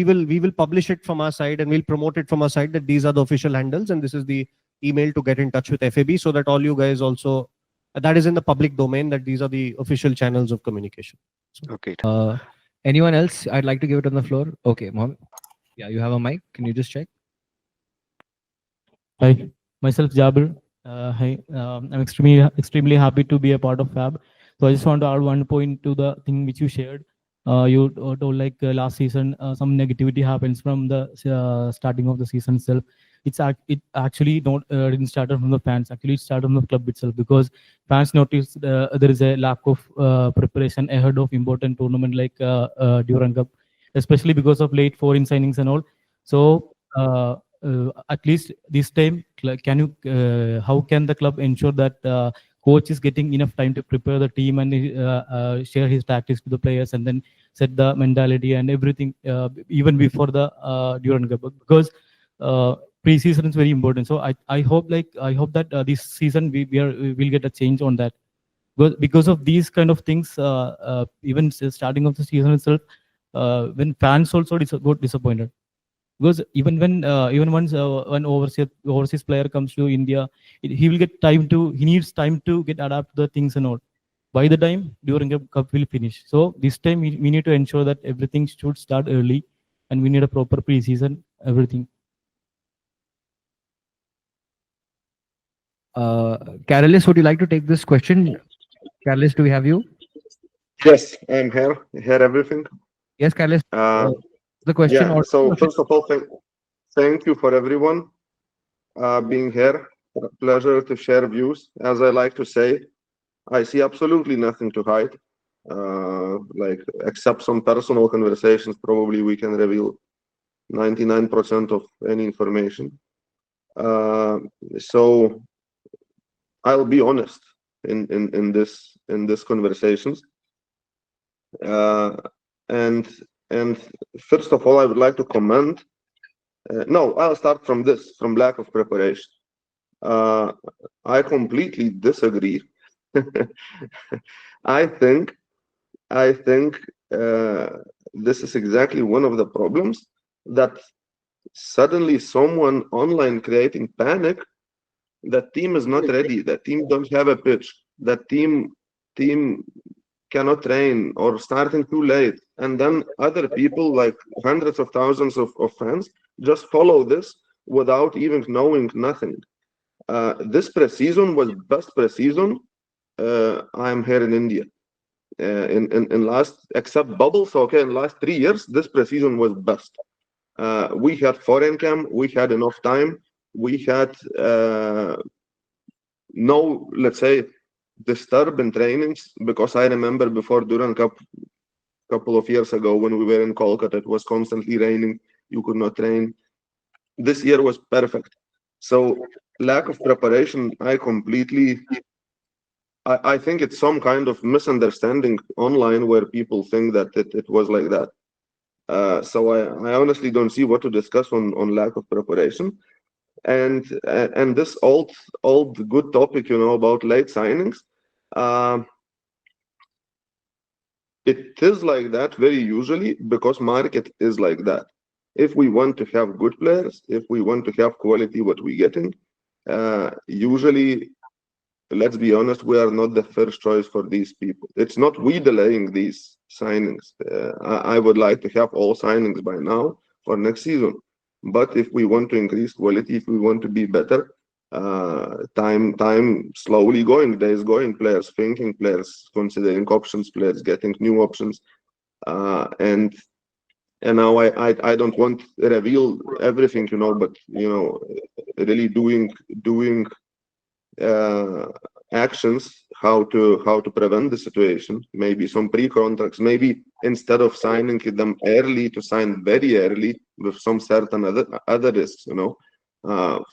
we will publish it from our side, and we'll promote it from our side that these are the official handles and this is the email to get in touch with FAB, so that all you guys also, that is in the public domain, that these are the official channels of communication. So, Okay. Anyone else? I'd like to give it on the floor. Okay, Mohammed. Yeah, you have a mic. Can you just check? Hi, myself Jabir. Hi, I'm extremely happy to be a part of Fab. So I just want to add one point to the thing which you shared. You told like last season some negativity happens from the starting of the season itself. It actually not didn't start from the fans. Actually, it started from the club itself, because fans noticed there is a lack of preparation ahead of important tournament like Durand Cup, especially because of late foreign signings and all. So at least this time, can you how can the club ensure that coach is getting enough time to prepare the team and share his tactics to the players, and then set the mentality and everything even before the Durand Cup? Because pre-season is very important. So I hope that this season we'll get a change on that, because of these kind of things. Even starting of the season itself, when fans also got disappointed, because even once an overseas player comes to India, he will get time to, he needs time to get adapt to the things and all. By the time during the cup will finish, so this time we need to ensure that everything should start early, and we need a proper pre-season, everything. Carolis, would you like to take this question? Carolis, do we have you? Yes, I'm here. Hear everything. Yes, Carolis. The question. Yeah. So first of all, thank you for everyone being here. Pleasure to share views. As I like to say, I see absolutely nothing to hide. Like, except some personal conversations, probably we can reveal 99% of any information. So I'll be honest in this conversations. And first of all, I would like to comment. No, I'll start from lack of preparation. I completely disagree. I think this is exactly one of the problems, that suddenly someone online creating panic. That team is not ready. That team don't have a pitch. That team cannot train, or starting too late. And then other people, like hundreds of thousands of fans, just follow this without even knowing nothing. This pre-season was best pre-season I'm here in India. In last, except bubbles, okay, in last 3 years, this pre-season was best. We had foreign camp, we had enough time, we had no, let's say, disturbing trainings, because I remember before Durand Cup, couple of years ago, when we were in Kolkata, it was constantly raining, you could not train. This year was perfect. So lack of preparation, I think it's some kind of misunderstanding online, where people think that it was like that. So I honestly don't see what to discuss on lack of preparation. And this old good topic, about late signings, it is like that very usually, because market is like that. If we want to have good players, if we want to have quality, what we're getting, usually, let's be honest, we are not the first choice for these people. It's not we delaying these signings. I would like to have all signings by now for next season. But if we want to increase quality, if we want to be better, time slowly going, days going, players thinking, players considering options, players getting new options. And now I don't want to reveal everything, but really doing actions how to prevent the situation. Maybe some pre-contracts, maybe instead of signing them early, to sign very early with some certain other risks.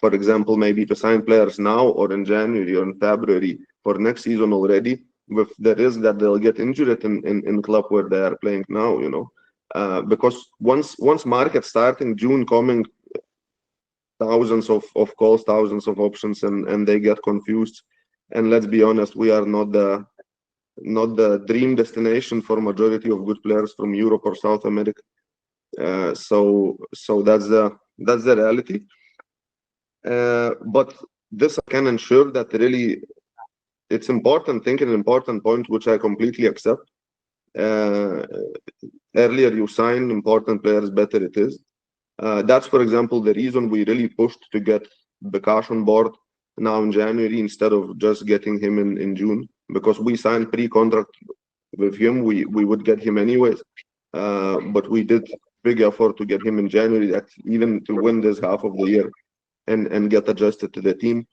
For example, maybe to sign players now, or in January or in February for next season already, with the risk that they'll get injured in club where they are playing now. Because once market starting, June coming, thousands of calls, thousands of options, and they get confused. And let's be honest, we are not the dream destination for majority of good players from Europe or South America. So that's the reality. But this I can ensure that really it's important. Thinking an important point, which I completely accept. Uh, Earlier you sign important players, better it is. That's, for example, the reason we really pushed to get Bakash on board now in January instead of just getting him in June, because we signed pre-contract with him. We would get him anyways, but we did big effort to get him in January, that even to win this half of the year and get adjusted to the team.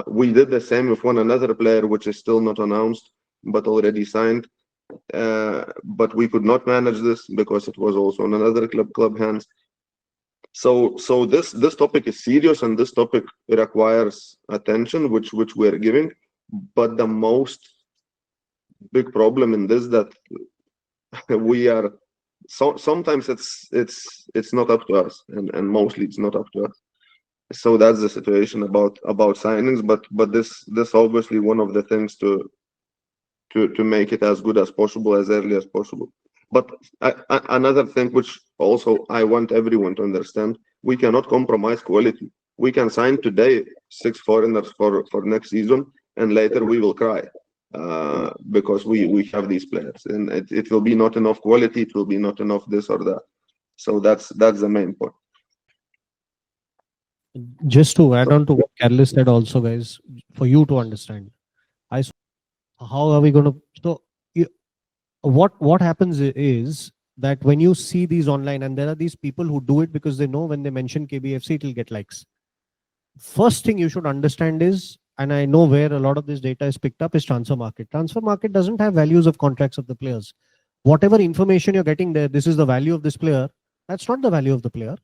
We did the same with one another player, which is still not announced, but already signed. But we could not manage this because it was also on another club hands. So this topic is serious, and this topic requires attention, which we're giving. But the most big problem in this that we are sometimes it's not up to us, and mostly it's not up to us. So that's the situation about signings. But this obviously one of the things to make it as good as possible, as early as possible. But another thing which also I want everyone to understand, we cannot compromise quality. We can sign today 6 foreigners for next season, and later we will cry because we have these players, and it will be not enough quality, it will be not enough this or that. So that's the main point. Just to add on to what Carlos said also, guys, for you to understand, how are we going to, so what happens is that when you see these online, and there are these people who do it because they know when they mention KBFC, it will get likes. First thing you should understand is, and I know where a lot of this data is picked up, is transfer market. Transfer market doesn't have values of contracts of the players. Whatever information you're getting there, this is the value of this player, that's not the value of the player.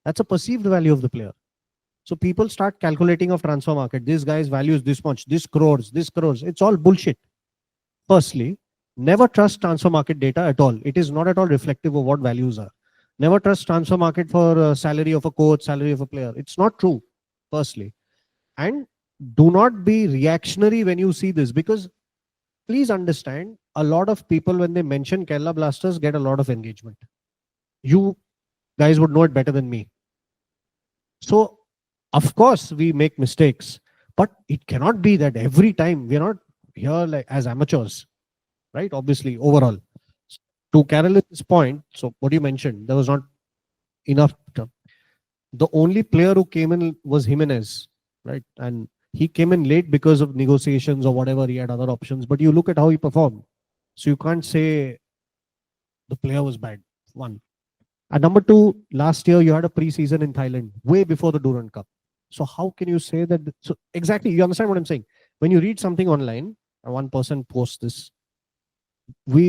That's a perceived value of the player. So people start calculating of transfer market. This guy's value is this much, this crores. It's all bullshit. Firstly, never trust transfer market data at all. It is not at all reflective of what values are. Never trust transfer market for salary of a coach, salary of a player. It's not true, firstly. And do not be reactionary when you see this, because please understand, a lot of people, when they mention Kerala Blasters, get a lot of engagement. You guys would know it better than me. So, of course, we make mistakes, but it cannot be that every time we're not here like as amateurs, right? Obviously, overall. To Carol's point, so what you mentioned, there was not enough. The only player who came in was Jimenez, right? And he came in late because of negotiations or whatever. He had other options, but you look at how he performed. So you can't say the player was bad. One. And number two, last year you had a pre-season in Thailand, way before the Durand Cup. So how can you say that? So exactly, you understand what I'm saying? When you read something online, and one person posts this,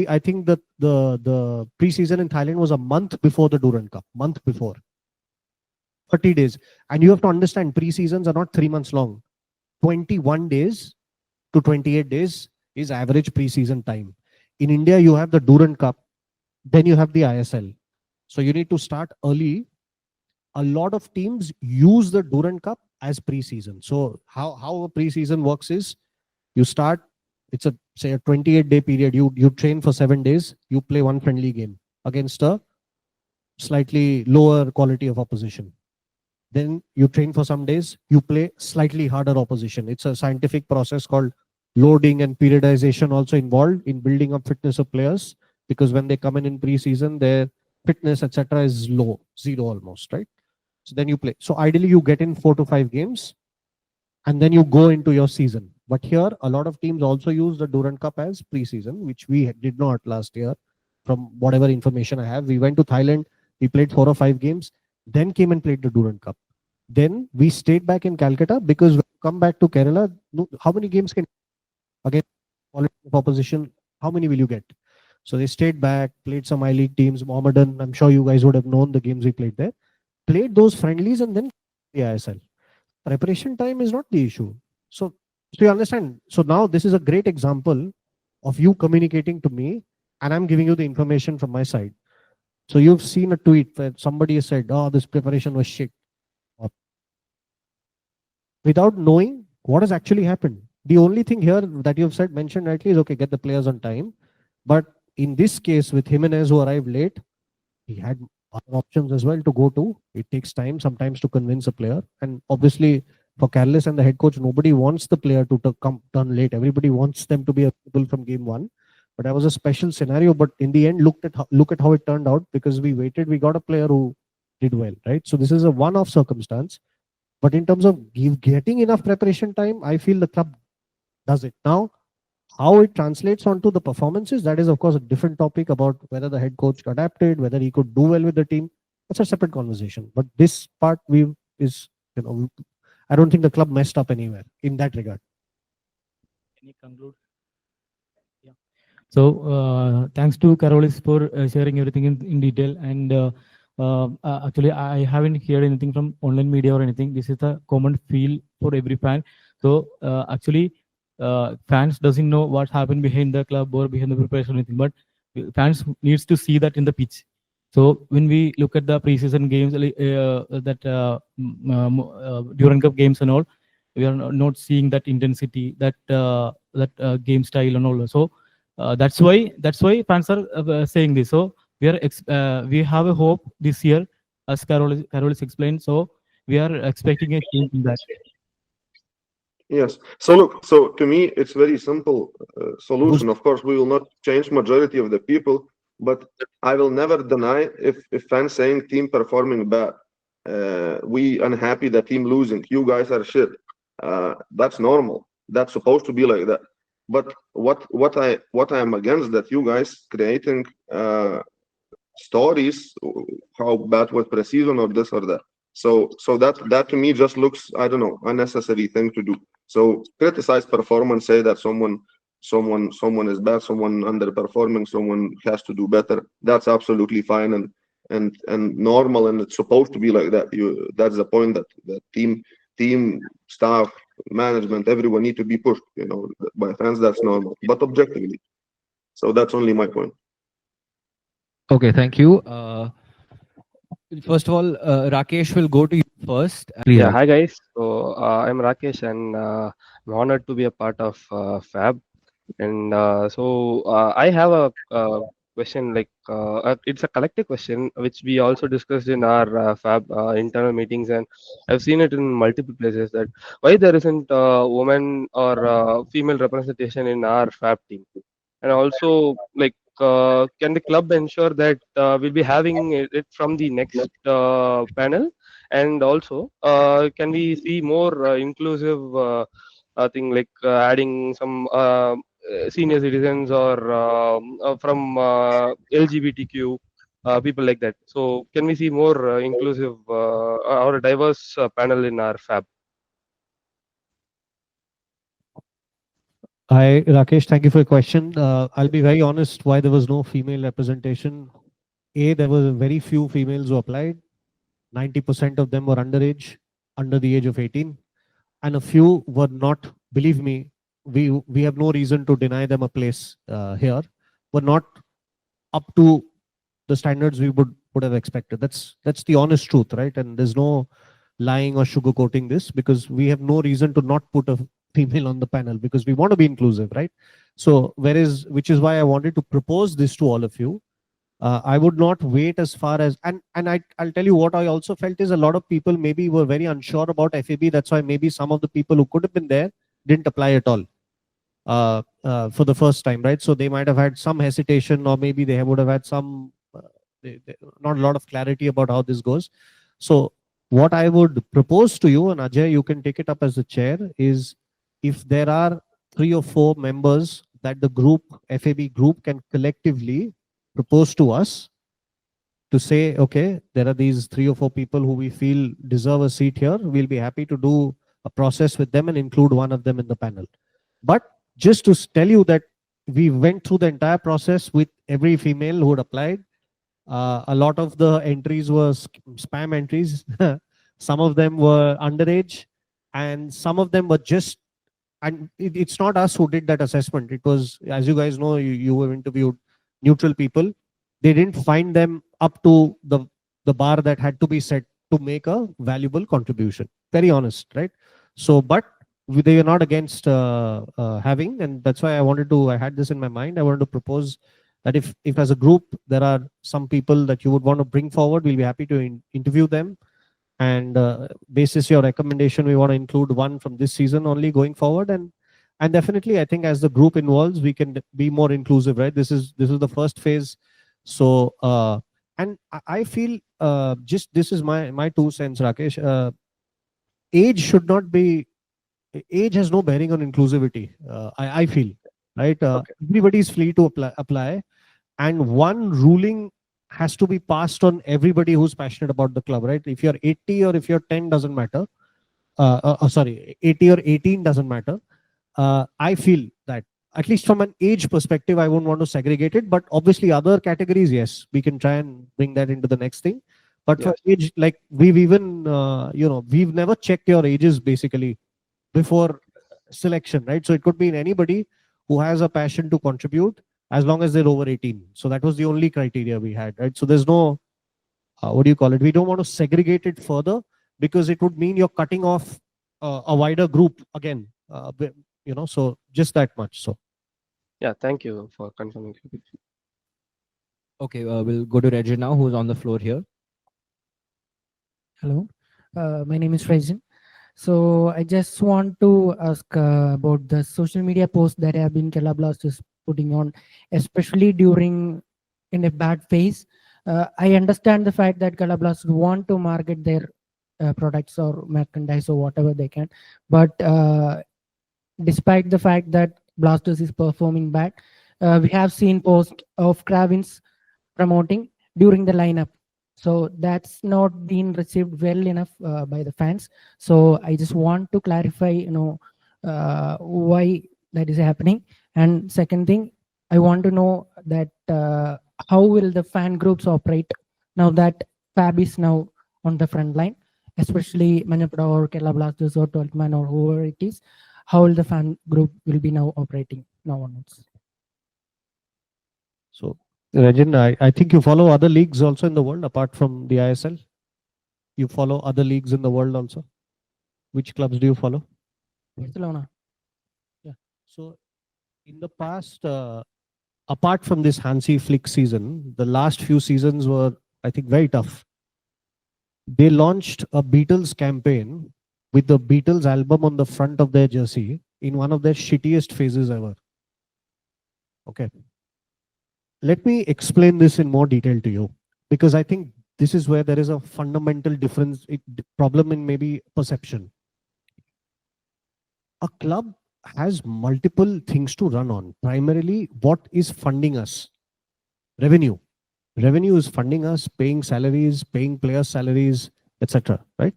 I think that the pre-season in Thailand was a month before the Durand Cup, month before. 30 days. And you have to understand, pre-seasons are not 3 months long. 21 days to 28 days is average pre-season time. In India, you have the Durand Cup, then you have the ISL. So you need to start early. A lot of teams use the Durand Cup as pre-season. So how a pre-season works is, you start, it's a 28-day period. You train for 7 days. You play one friendly game against a slightly lower quality of opposition. Then you train for some days. You play slightly harder opposition. It's a scientific process called loading and periodization also involved in building up fitness of players, because when they come in pre-season, their fitness, etc., is low, zero almost, right? So then you play. So ideally, you get in 4 to 5 games, and then you go into your season. But here, a lot of teams also use the Durand Cup as pre-season, which we did not last year. From whatever information I have, we went to Thailand, we played 4 or 5 games, then came and played the Durand Cup. Then we stayed back in Calcutta, because when you come back to Kerala, how many games can again quality of opposition? How many will you get? So they stayed back, played some I-League teams, Mohammedan. I'm sure you guys would have known the games we played there. Played those friendlies, and then the ISL. Preparation time is not the issue. So you understand. So now this is a great example of you communicating to me, and I'm giving you the information from my side. So you've seen a tweet where somebody has said, "Oh, this preparation was shit," without knowing what has actually happened. The only thing here that you've said, mentioned rightly, is okay, get the players on time. But in this case with Jimenez, who arrived late, he had other options as well to go to. It takes time sometimes to convince a player, and obviously for Carlos and the head coach, nobody wants the player to come turn late. Everybody wants them to be available from game one. But that was a special scenario. But in the end, look at how it turned out, because we waited, we got a player who did well, right? So this is a one-off circumstance. But in terms of getting enough preparation time, I feel the club does it. Now, how it translates onto the performances, that is, of course, a different topic about whether the head coach adapted, whether he could do well with the team. That's a separate conversation. But this part I don't think the club messed up anywhere in that regard. Can you conclude? Yeah. So thanks to Carolis for sharing everything in detail. And actually, I haven't heard anything from online media or anything. This is a common feel for every fan. So actually, fans doesn't know what happened behind the club or behind the preparation or anything, but fans needs to see that in the pitch. So when we look at the preseason games, Durand Cup games and all, we are not seeing that intensity, that game style and all. So that's why fans are saying this. So we have a hope this year, as Carol has explained. So we are expecting a change in that. Yes. So look, so to me, it's very simple solution. Of course, we will not change majority of the people, but I will never deny if fans saying team performing bad, we unhappy the team losing, you guys are shit. That's normal. That's supposed to be like that. But what I am against, that you guys creating stories how bad was preseason or this or that. So that to me just looks, I don't know, unnecessary thing to do. So criticize performance, say that someone is bad, someone underperforming, someone has to do better. That's absolutely fine and normal, and it's supposed to be like that. That's the point, that the team staff, management, everyone need to be pushed, by fans. That's normal, but objectively. So that's only my point. Okay, thank you. First of all, Rakesh will go to you first. Please, Yeah, Rakesh. hi guys. So I'm Rakesh, and I'm honored to be a part of Fab. And I have a question. Like it's a collective question which we also discussed in our Fab internal meetings, and I've seen it in multiple places, that why there isn't woman or female representation in our Fab team. And also, like, can the club ensure that we'll be having it from the next panel? And also, can we see more inclusive thing, like adding some senior citizens or from LGBTQ people like that? So, can we see more inclusive or a diverse panel in our Fab? Hi, Rakesh. Thank you for your question. I'll be very honest why there was no female representation. There were very few females who applied. 90% of them were underage, under the age of 18. And a few were not, believe me, we have no reason to deny them a place here, were not up to the standards we would have expected. That's the honest truth, right? And there's no lying or sugarcoating this, because we have no reason to not put a female on the panel, because we want to be inclusive, right? So which is why I wanted to propose this to all of you. I would not wait as far as, and I'll tell you what I also felt is, a lot of people maybe were very unsure about FAB. That's why maybe some of the people who could have been there didn't apply at all for the first time, right? So they might have had some hesitation, or maybe they would have had some, not a lot of clarity about how this goes. So what I would propose to you, and Ajay, you can take it up as the chair, is if there are 3 or 4 members that the group, FAB group, can collectively propose to us to say, okay, there are these 3 or 4 people who we feel deserve a seat here. We'll be happy to do a process with them and include one of them in the panel. But just to tell you that we went through the entire process with every female who had applied. A lot of the entries were spam entries. Some of them were underage, and some of them were just, and it's not us who did that assessment. It was, as you guys know, you were interviewed neutral people. They didn't find them up to the bar that had to be set to make a valuable contribution. Very honest, right? So, but they are not against having, and that's why I had this in my mind. I wanted to propose that if as a group there are some people that you would want to bring forward, we'll be happy to interview them. And basis your recommendation, we want to include one from this season only going forward. And definitely, I think as the group involves, we can be more inclusive, right? This is the first phase. So and I feel just this is my 2 cents, Rakesh. Age should not be, age has no bearing on inclusivity. I feel, right? Okay. Everybody is free to apply, and one ruling has to be passed on everybody who's passionate about the club, right? If you're 80 or if you're 10, doesn't matter. Sorry, 80 or 18 doesn't matter. I feel that at least from an age perspective, I wouldn't want to segregate it. But obviously, other categories, yes, we can try and bring that into the next thing. But for Yes. age, like we've even, we've never checked your ages basically before selection, right? So it could be in anybody who has a passion to contribute as long as they're over 18. So that was the only criteria we had, right? So there's no, what do you call it? We don't want to segregate it further because it would mean you're cutting off a wider group again, so just that much. So. Yeah, thank you for confirming. Okay, we'll go to Regin now, who's on the floor here. Hello, my name is Regin. So I just want to ask about the social media posts that have been Kerala Blasters putting on, especially during in a bad phase. I understand the fact that Kerala Blasters want to market their products or merchandise or whatever they can, but despite the fact that Blasters is performing bad, we have seen posts of Kravins promoting during the lineup. So that's not been received well enough by the fans. So I just want to clarify, why that is happening. And second thing, I want to know that how will the fan groups operate now that Fab is now on the front line, especially Manapura or Kerala Blasters or 12th Man or whoever it is. How will the fan group will be now operating now onwards? So, Regin, I think you follow other leagues also in the world apart from the ISL. You follow other leagues in the world also. Which clubs do you follow? Barcelona. Yeah. So, in the past, apart from this Hansi Flick season, the last few seasons were, I think, very tough. They launched a Beatles campaign with the Beatles album on the front of their jersey in one of their shittiest phases ever. Okay. Let me explain this in more detail to you, because I think this is where there is a fundamental difference, problem in maybe perception. A club has multiple things to run on. Primarily, what is funding us? Revenue. Revenue is funding us, paying salaries, paying players' salaries, etc. Right?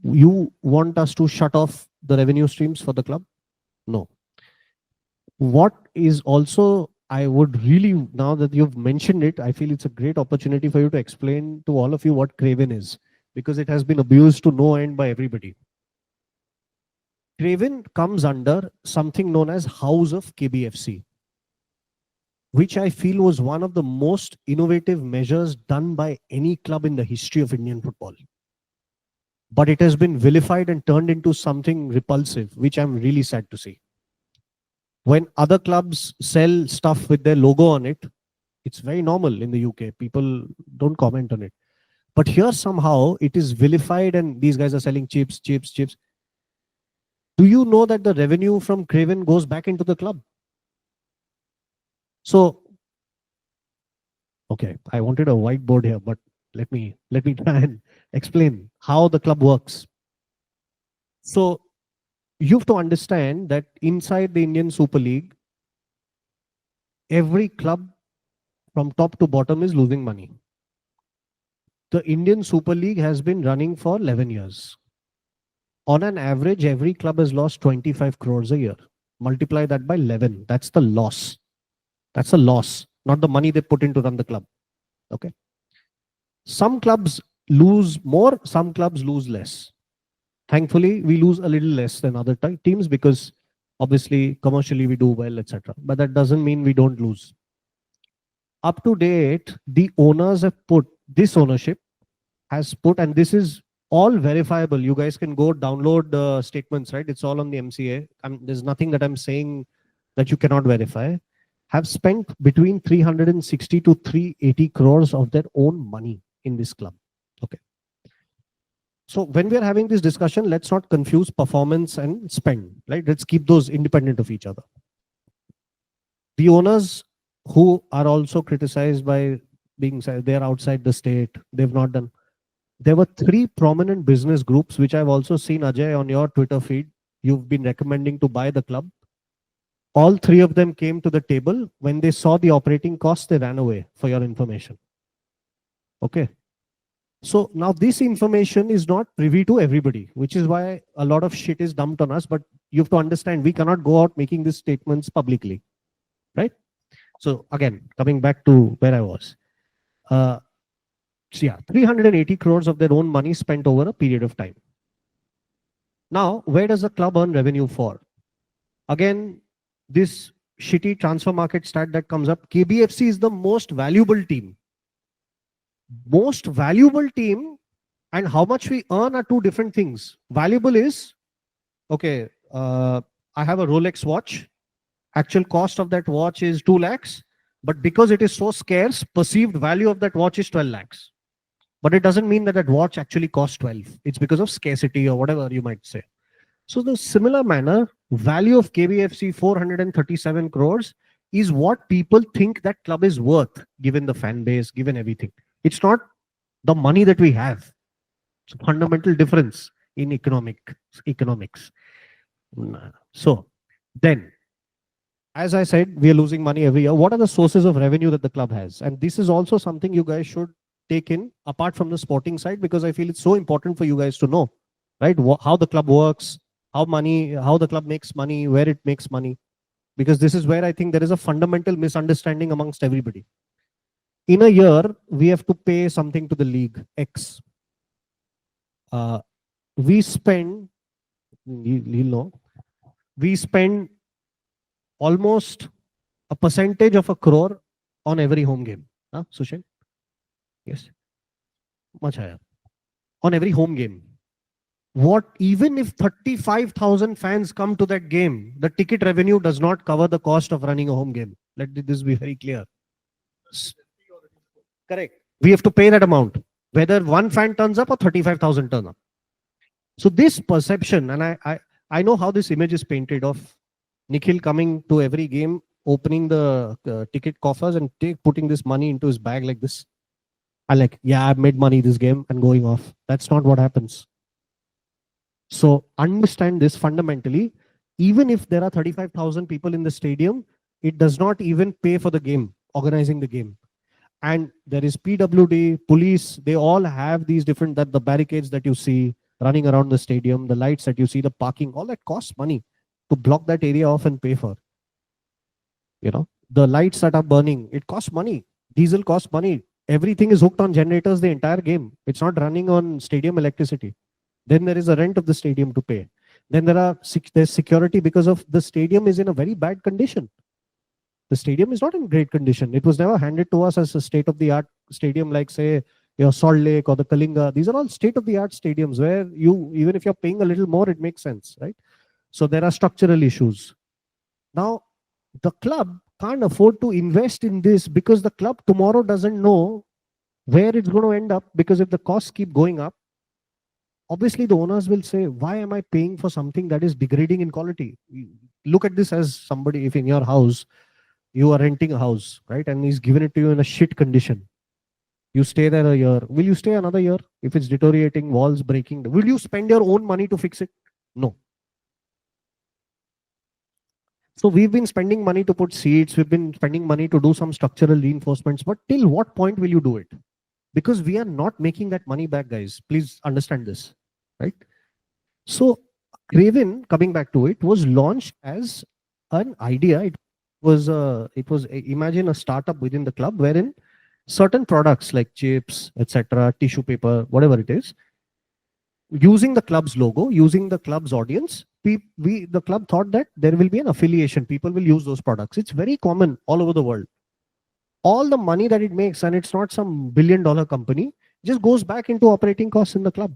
You want us to shut off the revenue streams for the club? No. What is also, I would really, now that you've mentioned it, I feel it's a great opportunity for you to explain to all of you what Craven is, because it has been abused to no end by everybody. Craven comes under something known as House of KBFC, which I feel was one of the most innovative measures done by any club in the history of Indian football. But it has been vilified and turned into something repulsive, which I'm really sad to see. When other clubs sell stuff with their logo on it, it's very normal in the UK. People don't comment on it. But here somehow it is vilified and these guys are selling chips. Do you know that the revenue from Craven goes back into the club? So, okay, I wanted a whiteboard here, but let me try and explain how the club works. So, you have to understand that inside the Indian Super League, every club from top to bottom is losing money. The Indian Super League has been running for 11 years. On an average, every club has lost 25 crores a year. Multiply that by 11. That's the loss. That's a loss, not the money they put in to run the club. Okay. Some clubs lose more, some clubs lose less. Thankfully, we lose a little less than other teams because obviously commercially we do well, etc. But that doesn't mean we don't lose. Up to date, the owners have put, this ownership has put, and this is all verifiable. You guys can go download the statements, right? It's all on the MCA. There's nothing that I'm saying that you cannot verify. have spent between 360 to 380 crores of their own money in this club. Okay. So when we are having this discussion, let's not confuse performance and spend, right? Let's keep those independent of each other. The owners who are also criticized by being they're outside the state, they've not done. There were 3 prominent business groups, which I've also seen, Ajay, on your Twitter feed. You've been recommending to buy the club. All 3 of them came to the table. When they saw the operating costs, they ran away, for your information. Okay. So now this information is not privy to everybody, which is why a lot of shit is dumped on us. But you have to understand, we cannot go out making these statements publicly, right? So again, coming back to where I was. So yeah, 380 crores of their own money spent over a period of time. Now, where does the club earn revenue for? Again, this shitty transfer market stat that comes up, KBFC is the most valuable team. Most valuable team and how much we earn are 2 different things. Valuable is, okay, I have a Rolex watch. Actual cost of that watch is 2 lakhs. But because it is so scarce, perceived value of that watch is 12 lakhs. But it doesn't mean that that watch actually costs 12. It's because of scarcity or whatever you might say. So the similar manner, value of KBFC 437 crores is what people think that club is worth, given the fan base, given everything. It's not the money that we have. It's a fundamental difference in economics. So then, as I said, we are losing money every year. What are the sources of revenue that the club has? And this is also something you guys should take in, apart from the sporting side, because I feel it's so important for you guys to know, right? How the club works, how the club makes money, where it makes money. Because this is where I think there is a fundamental misunderstanding amongst everybody. In a year, we have to pay something to the league, X. We spend, you'll know, we spend almost a percentage of 1 crore on every home game. Huh, Sushen? Yes. Much higher. On every home game. Even if 35,000 fans come to that game, the ticket revenue does not cover the cost of running a home game. Let this be very clear. Correct. We have to pay that amount, whether 1 fan turns up or 35,000 turn up. So this perception, and I know how this image is painted of Nikhil coming to every game, opening the ticket coffers and putting this money into his bag like this. I've made money this game and going off. That's not what happens. So understand this fundamentally. Even if there are 35,000 people in the stadium, it does not even pay for the game, organizing the game. And there is PWD, police, they all have these different, the barricades that you see running around the stadium, the lights that you see, the parking, all that costs money to block that area off and pay for. You know, the lights that are burning, it costs money. Diesel costs money. Everything is hooked on generators the entire game. It's not running on stadium electricity. Then there is a rent of the stadium to pay. Then there's security because of the stadium is in a very bad condition. The stadium is not in great condition. It was never handed to us as a state-of-the-art stadium like, say, your Salt Lake or the Kalinga. These are all state-of-the-art stadiums where even if you're paying a little more, it makes sense, right? So there are structural issues. Now, the club can't afford to invest in this because the club tomorrow doesn't know where it's going to end up, because if the costs keep going up, obviously the owners will say, why am I paying for something that is degrading in quality? Look at this as somebody, if in your house, you are renting a house, right? And he's given it to you in a shit condition. You stay there a year. Will you stay another year? If it's deteriorating, walls breaking, will you spend your own money to fix it? No. So we've been spending money to put seats. We've been spending money to do some structural reinforcements. But till what point will you do it? Because we are not making that money back, guys. Please understand this, right? So Craven, coming back to it, was launched as an idea. It was imagine a startup within the club wherein certain products like chips, etc., tissue paper, whatever it is, using the club's logo, using the club's audience, the club thought that there will be an affiliation. People will use those products. It's very common all over the world. All the money that it makes, and it's not some billion-dollar company, just goes back into operating costs in the club.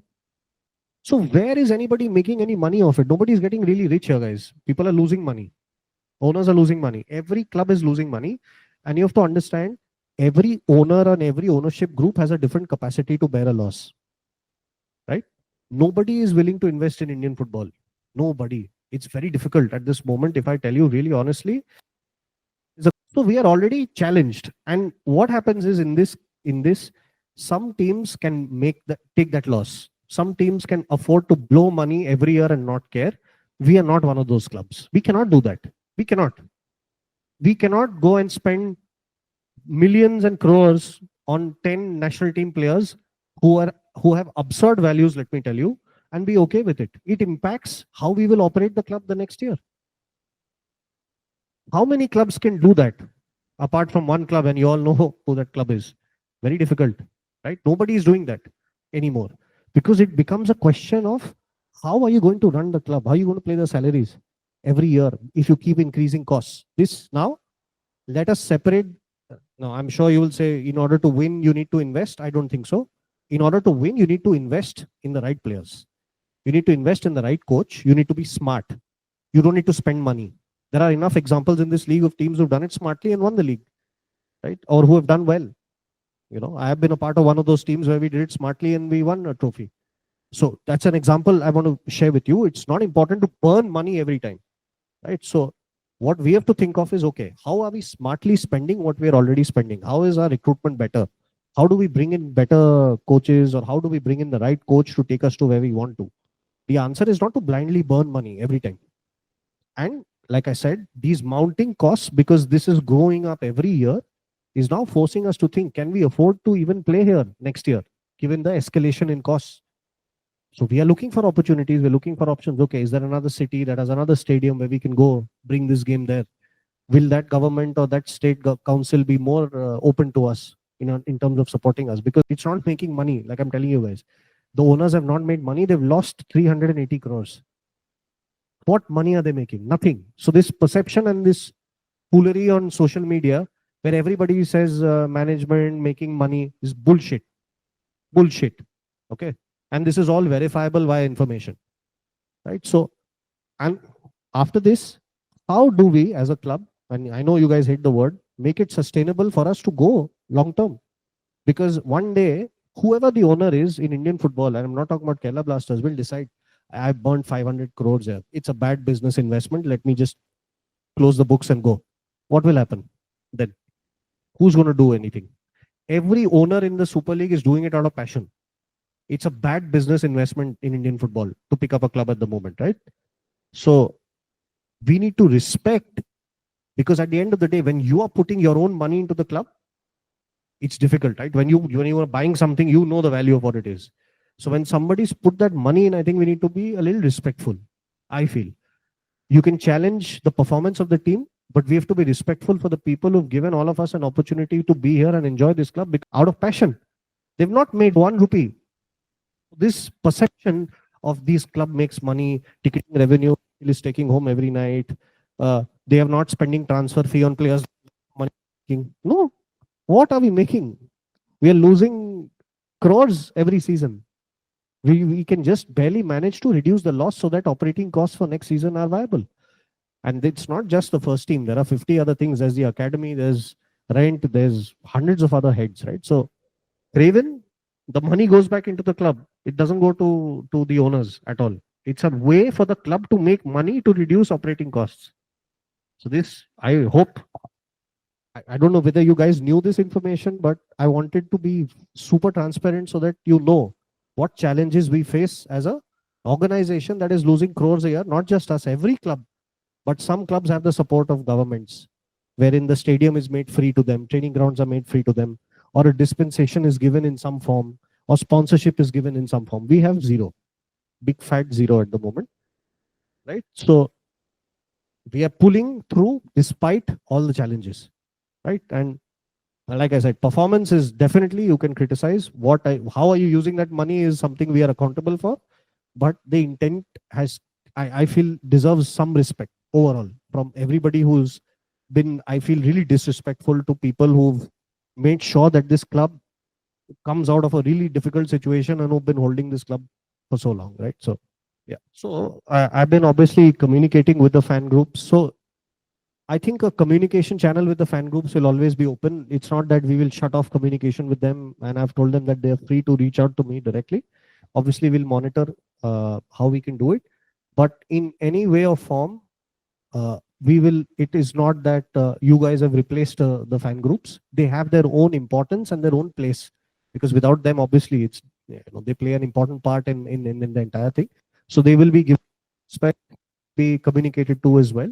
So where is anybody making any money off it? Nobody's getting really rich here, guys. People are losing money. Owners are losing money. Every club is losing money. And you have to understand, every owner and every ownership group has a different capacity to bear a loss. Right? Nobody is willing to invest in Indian football. Nobody. It's very difficult at this moment. If I tell you really honestly, so we are already challenged. And what happens is in this, some teams can take that loss. Some teams can afford to blow money every year and not care. We are not one of those clubs. We cannot do that. We cannot. We cannot go and spend millions and crores on 10 national team players who have absurd values, let me tell you, and be okay with it. It impacts how we will operate the club the next year. How many clubs can do that apart from one club, and you all know who that club is? Very difficult, right? Nobody is doing that anymore, because it becomes a question of how are you going to run the club? How are you going to pay the salaries every year if you keep increasing costs? This now, let us separate. Now, I'm sure you will say, in order to win, you need to invest. I don't think so. In order to win, you need to invest in the right players. You need to invest in the right coach. You need to be smart. You don't need to spend money. There are enough examples in this league of teams who've done it smartly and won the league, right? Or who have done well. You know, I have been a part of one of those teams where we did it smartly and we won a trophy. So that's an example I want to share with you. It's not important to burn money every time, right? So what we have to think of is, okay, how are we smartly spending what we're already spending? How is our recruitment better? How do we bring in better coaches, or how do we bring in the right coach to take us to where we want to? The answer is not to blindly burn money every time. And like I said, these mounting costs, because this is growing up every year, is now forcing us to think, can we afford to even play here next year, given the escalation in costs? So we are looking for opportunities. We're looking for options. Okay, is there another city that has another stadium where we can go bring this game there? Will that government or that state council be more open to us in terms of supporting us? Because it's not making money, like I'm telling you guys. The owners have not made money. They've lost 380 crores. What money are they making? Nothing. So this perception and this foolery on social media, where everybody says management making money, is bullshit. Bullshit. Okay. And this is all verifiable via information. Right. So, and after this, how do we as a club, and I know you guys hate the word, make it sustainable for us to go long term? Because one day, whoever the owner is in Indian football, and I'm not talking about Kerala Blasters, will decide, I burned 500 crores here. It's a bad business investment. Let me just close the books and go. What will happen then? Who's going to do anything? Every owner in the Super League is doing it out of passion. It's a bad business investment in Indian football to pick up a club at the moment, right? So we need to respect, because at the end of the day, when you are putting your own money into the club, it's difficult, right? When you are buying something, you know the value of what it is. So when somebody's put that money in, I think we need to be a little respectful. I feel you can challenge the performance of the team, but we have to be respectful for the people who've given all of us an opportunity to be here and enjoy this club out of passion. They've not made 1 rupee. This perception of this club makes money, ticketing revenue is taking home every night. They are not spending transfer fee on players. Money. No. What are we making? We are losing crores every season. We can just barely manage to reduce the loss so that operating costs for next season are viable. And it's not just the first team. There are 50 other things. There's the academy, there's rent, there's hundreds of other heads, right? So Raven, the money goes back into the club. It doesn't go to the owners at all. It's a way for the club to make money to reduce operating costs. So this, I hope, I don't know whether you guys knew this information, but I wanted to be super transparent so that you know what challenges we face as a organization that is losing crores a year. Not just us, every club, but some clubs have the support of governments, wherein the stadium is made free to them, training grounds are made free to them, or a dispensation is given in some form, or sponsorship is given in some form. We have zero, big fat zero at the moment, right? So we are pulling through despite all the challenges, right? And like I said, performance is definitely, you can criticize. How are you using that money is something we are accountable for, but the intent has, I feel, deserves some respect overall from everybody who's been, I feel, really disrespectful to people who've made sure that this club comes out of a really difficult situation and who've been holding this club for so long, right? So yeah, so I've been obviously communicating with the fan groups. So I think a communication channel with the fan groups will always be open. It's not that we will shut off communication with them, and I've told them that they are free to reach out to me directly. Obviously, we'll monitor how we can do it, but in any way or form, we will. It is not that you guys have replaced the fan groups. They have their own importance and their own place, because without them, obviously, it's they play an important part in the entire thing. So they will be given respect, be communicated to as well.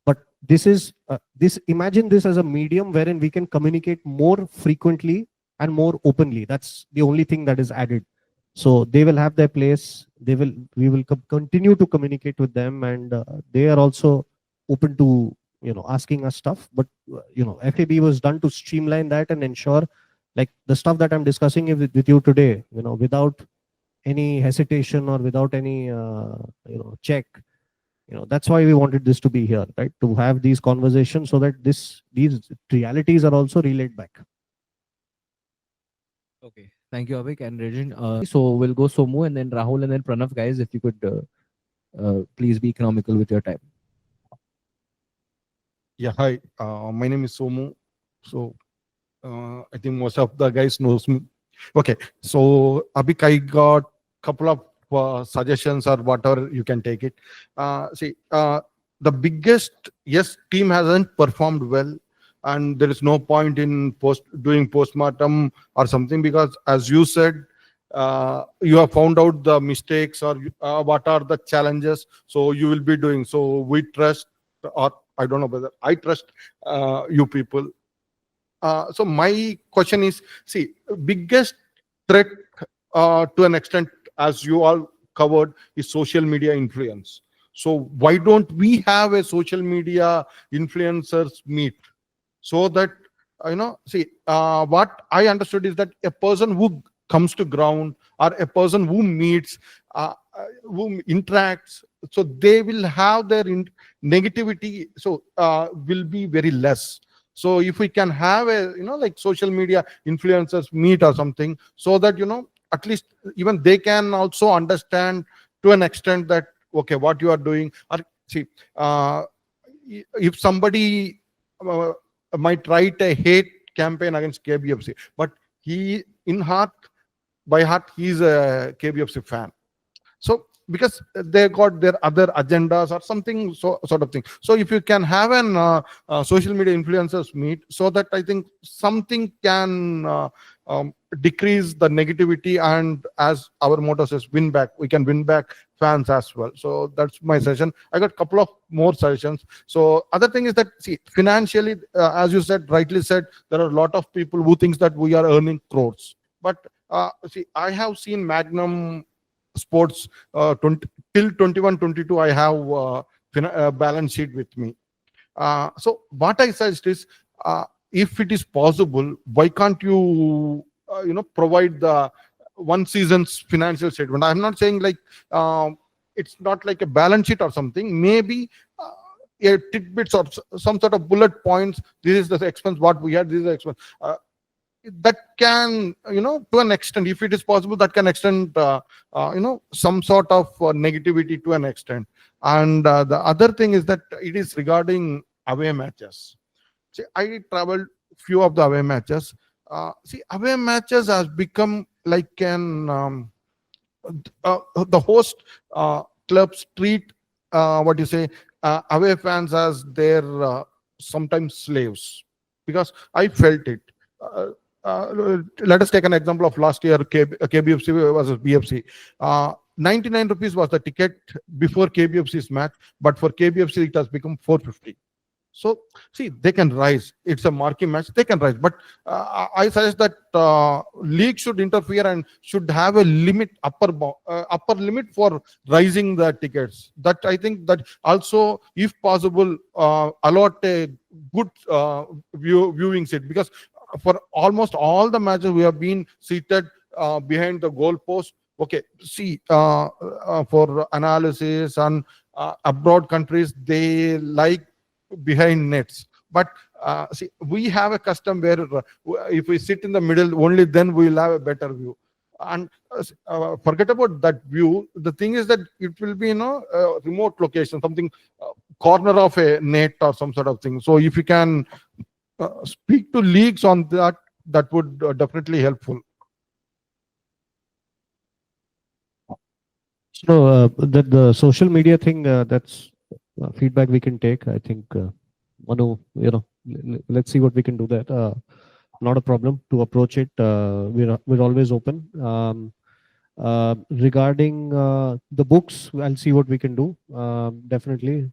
But this is this imagine this as a medium wherein we can communicate more frequently and more openly. That's the only thing that is added. So they will have their place. We will continue to communicate with them, and they are also open to asking us stuff. But FAB was done to streamline that and ensure, like the stuff that I'm discussing with you today, without any hesitation or without any check. That's why we wanted this to be here, right? To have these conversations so that these realities are also relayed back. Okay, thank you, Avik and Regin. So we'll go Somu and then Rahul and then Pranav, guys. If you could please be economical with your time. Yeah, hi. My name is Somu. So I think most of the guys knows me. Okay, so Abhik, I got couple of suggestions or whatever, you can take it. The biggest, yes, team hasn't performed well, and there is no point in doing postmortem or something, because as you said, you have found out the mistakes or what are the challenges, so you will be doing. So we trust, or I don't know whether I trust you people. So my question is, see, biggest threat to an extent, as you all covered, is social media influence. So why don't we have a social media influencers meet, so that what I understood is that a person who comes to ground, or a person who meets, who interacts, so they will have their negativity, so will be very less. So if we can have a like social media influencers meet or something, so that at least even they can also understand to an extent that, okay, what you are doing. Or see, if somebody might write a hate campaign against KBFC, but he by heart he's a KBFC fan. So because they got their other agendas or something, sort of thing. So if you can have an social media influencers meet, so that I think something can decrease the negativity, and as our motto says, win back. We can win back fans as well. So that's my suggestion. I got a couple of more suggestions. So other thing is that, see, financially, as you said, rightly said, there are a lot of people who thinks that we are earning crores. But see, I have seen Magnum Sports till 21-22. I have balance sheet with me. So what I suggest is, if it is possible, why can't you provide the one season's financial statement? I'm not saying like it's not like a balance sheet or something. Maybe a tidbits or some sort of bullet points. This is the expense what we had. This is the expense. That can, to an extent, if it is possible, that can extend some sort of negativity to an extent. And the other thing is that it is regarding away matches. See, I traveled few of the away matches. See, away matches has become like an the host clubs treat what you say away fans as their sometimes slaves, because I felt it. Let us take an example of last year, KBFC versus BFC. 99 rupees was the ticket before KBFC's match, but for KBFC it has become 450. So see, they can rise. It's a marquee match. They can rise, but I suggest that league should interfere and should have a limit, upper limit for rising the tickets. That I think that also, if possible, allot a good viewing seat, because for almost all the matches we have been seated behind the goal post. Okay, see, for analysis and abroad countries, they like behind nets. But see, we have a custom where if we sit in the middle, only then we will have a better view. and forget about that view. The thing is that it will be, remote location, something corner of a net or some sort of thing. So if you can speak to leagues on that, that would definitely helpful. So the social media thing, that's feedback we can take. I think, Manu, let's see what we can do that. Not a problem to approach it. We're always open. Regarding the books, I'll see what we can do. Definitely,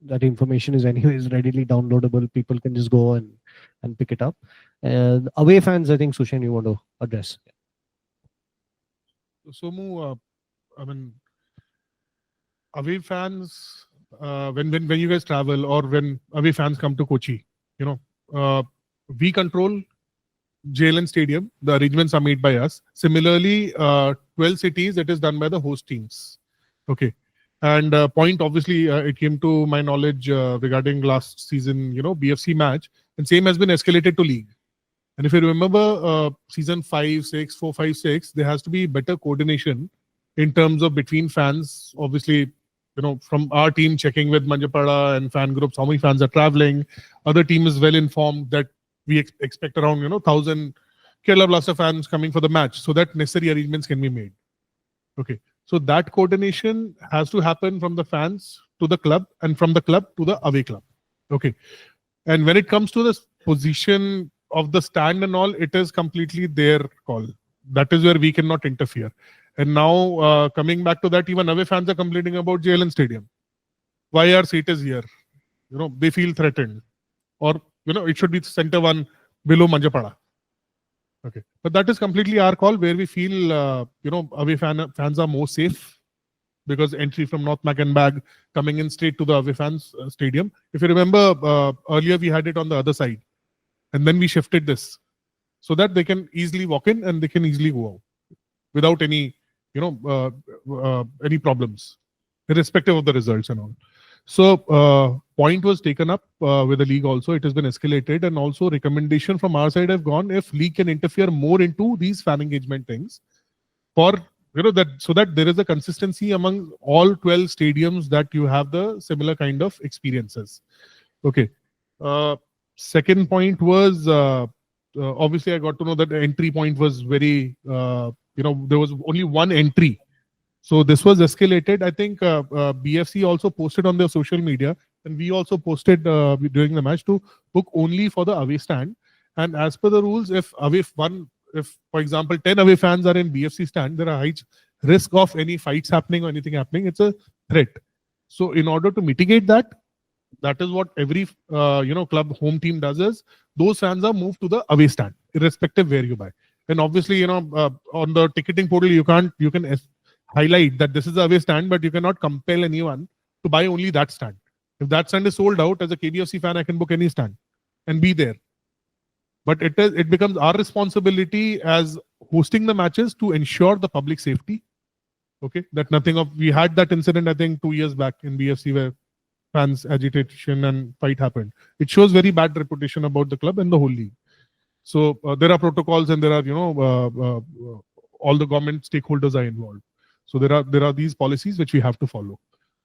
that information is anyways readily downloadable. People can just go and pick it up. Away fans, I think, Sushen, you want to address. Somu, I mean, away fans, when you guys travel or when away fans come to Kochi, we control JLN Stadium. The arrangements are made by us. Similarly, 12 cities, it is done by the host teams. Okay. And point, obviously, it came to my knowledge regarding last season, BFC match, and same has been escalated to league. And if you remember season 5, 6, 4, 5, 6, there has to be better coordination in terms of between fans. Obviously, from our team checking with Manjapada and fan groups, how many fans are traveling. Other team is well informed that we expect around 1,000 Kerala Blaster fans coming for the match, so that necessary arrangements can be made. Okay, so that coordination has to happen from the fans to the club and from the club to the away club. Okay, and when it comes to the position of the stand and all, it is completely their call. That is where we cannot interfere. And now coming back to that, even away fans are complaining about JLN Stadium. Why our seat is here? They feel threatened, or it should be center one below Manjapada. Okay, but that is completely our call, where we feel away fans are more safe, because entry from North Mackenbag coming in straight to the away fans stadium. If you remember, earlier we had it on the other side, and then we shifted this so that they can easily walk in and they can easily go out without any any problems, irrespective of the results and all. So point was taken up with the league also. It has been escalated, and also recommendation from our side have gone, if league can interfere more into these fan engagement things, for that, so that there is a consistency among all 12 stadiums, that you have the similar kind of experiences. Okay. Second point was obviously I got to know that the entry point was very there was only one entry. So this was escalated. I think BFC also posted on their social media, and we also posted during the match, to book only for the away stand. And as per the rules, if for example 10 away fans are in BFC stand, there are high risk of any fights happening or anything happening. It's a threat. So in order to mitigate that, that is what every club home team does, is those fans are moved to the away stand, irrespective where you buy. And obviously, on the ticketing portal, you can highlight that this is the away stand, but you cannot compel anyone to buy only that stand. If that stand is sold out, as a KBFC fan, I can book any stand and be there. But it becomes our responsibility as hosting the matches to ensure the public safety. Okay, that we had that incident, I think 2 years back in BFC, where fans agitation and fight happened. It shows very bad reputation about the club and the whole league. So there are protocols, and there are all the government stakeholders are involved. So there are these policies which we have to follow.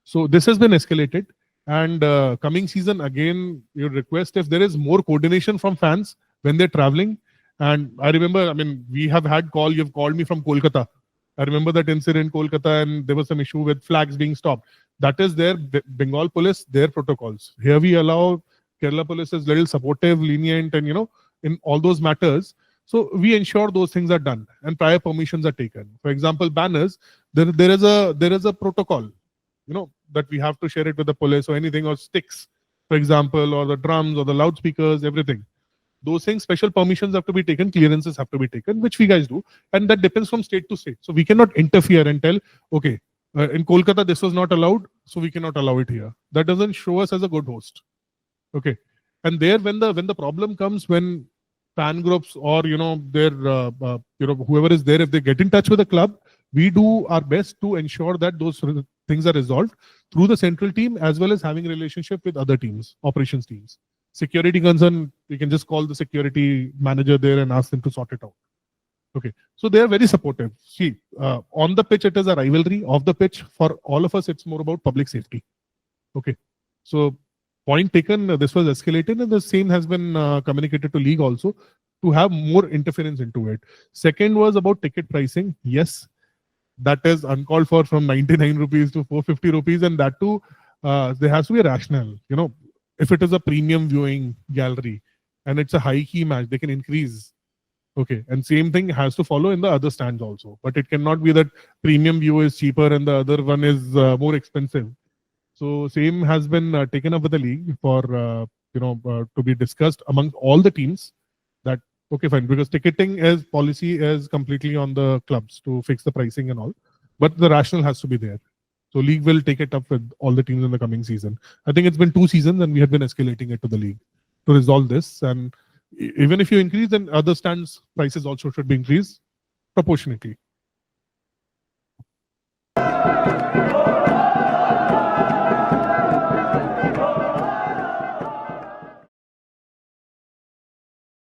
So this has been escalated, and coming season again, your request, if there is more coordination from fans when they're traveling. And I remember, we have had call. You've called me from Kolkata. I remember that incident in Kolkata, and there was some issue with flags being stopped. That is their Bengal police, their protocols. Here we allow Kerala police is little supportive, lenient, and in all those matters. So we ensure those things are done and prior permissions are taken. For example, banners, there is a protocol, that we have to share it with the police, or anything, or sticks, for example, or the drums or the loudspeakers, everything. Those things, special permissions have to be taken, clearances have to be taken, which we guys do. And that depends from state to state. So we cannot interfere and tell, okay, in Kolkata, this was not allowed, so we cannot allow it here. That doesn't show us as a good host. Okay. And there, when the problem comes, when fan groups or their whoever is there, if they get in touch with the club, we do our best to ensure that those things are resolved through the central team, as well as having a relationship with other teams, operations teams. Security concern, we can just call the security manager there and ask them to sort it out. Okay, so they are very supportive. See, on the pitch, it is a rivalry. Off the pitch, for all of us, it's more about public safety. Okay, so point taken, this was escalated, and the same has been communicated to league also to have more interference into it. Second was about ticket pricing. Yes, that is uncalled for from 99 rupees to 450 rupees, and that too, there has to be a rationale. You know, if it is a premium viewing gallery and it's a high key match, they can increase. Okay, and same thing has to follow in the other stands also. But it cannot be that premium view is cheaper and the other one is more expensive. So same has been taken up with the league for to be discussed among all the teams. That okay, fine, because ticketing is policy is completely on the clubs to fix the pricing and all, but the rationale has to be there. So league will take it up with all the teams in the coming season. I think it's been 2 seasons and we have been escalating it to the league to resolve this. And even if you increase, then other stands prices also should be increased proportionately.